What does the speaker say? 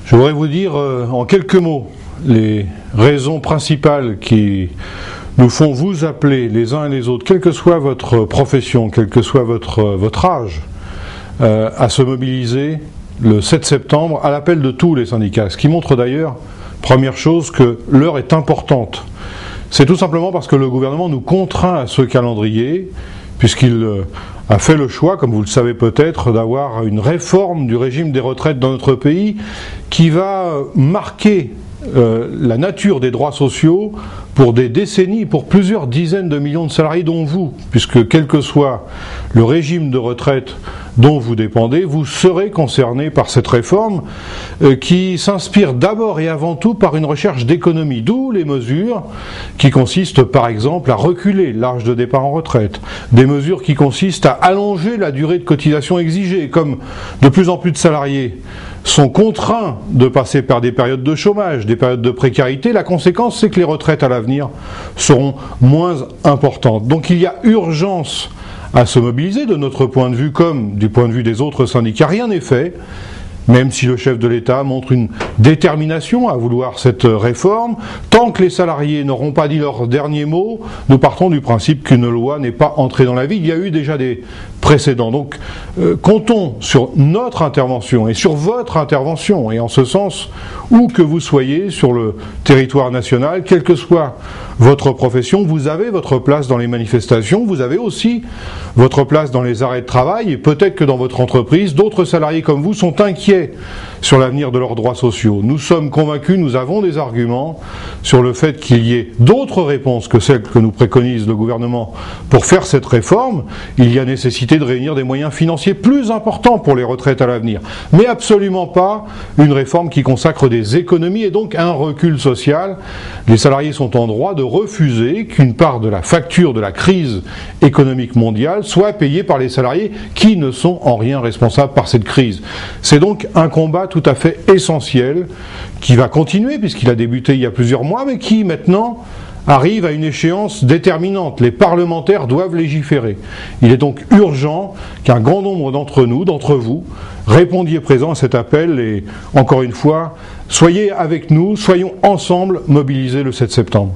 Je voudrais vous dire en quelques mots les raisons principales qui nous font vous appeler les uns et les autres, quelle que soit votre profession, quel que soit votre âge, à se mobiliser le 7 septembre à l'appel de tous les syndicats. Ce qui montre d'ailleurs, première chose, que l'heure est importante. C'est tout simplement parce que le gouvernement nous contraint à ce calendrier, puisqu'il a fait le choix, comme vous le savez peut-être, d'avoir une réforme du régime des retraites dans notre pays qui va marquer la nature des droits sociaux pour des décennies, pour plusieurs dizaines de millions de salariés, dont vous, puisque quel que soit le régime de retraite dont vous dépendez, vous serez concerné par cette réforme qui s'inspire d'abord et avant tout par une recherche d'économie, d'où les mesures qui consistent par exemple à reculer l'âge de départ en retraite, des mesures qui consistent à allonger la durée de cotisation exigée, comme de plus en plus de salariés sont contraints de passer par des périodes de chômage, des périodes de précarité. La conséquence, c'est que les retraites à l'avenir seront moins importantes. Donc il y a urgence à se mobiliser de notre point de vue comme du point de vue des autres syndicats. Rien n'est fait, même si le chef de l'État montre une détermination à vouloir cette réforme. Tant que les salariés n'auront pas dit leur dernier mot, nous partons du principe qu'une loi n'est pas entrée dans la vie. Il y a eu déjà des précédents. Donc comptons sur notre intervention et sur votre intervention, et en ce sens, où que vous soyez sur le territoire national, quelle que soit votre profession, vous avez votre place dans les manifestations, vous avez aussi votre place dans les arrêts de travail, et peut-être que dans votre entreprise, d'autres salariés comme vous sont inquiets sur l'avenir de leurs droits sociaux. Nous sommes convaincus, nous avons des arguments sur le fait qu'il y ait d'autres réponses que celles que nous préconise le gouvernement pour faire cette réforme. Il y a nécessité de réunir des moyens financiers plus importants pour les retraites à l'avenir, mais absolument pas une réforme qui consacre des économies et donc un recul social. Les salariés sont en droit de refuser qu'une part de la facture de la crise économique mondiale soit payée par les salariés qui ne sont en rien responsables par cette crise. C'est donc un combat tout à fait essentiel qui va continuer puisqu'il a débuté il y a plusieurs mois, mais qui maintenant arrive à une échéance déterminante. Les parlementaires doivent légiférer. Il est donc urgent qu'un grand nombre d'entre nous, d'entre vous, répondiez présent à cet appel et, encore une fois, soyez avec nous, soyons ensemble mobilisés le 7 septembre.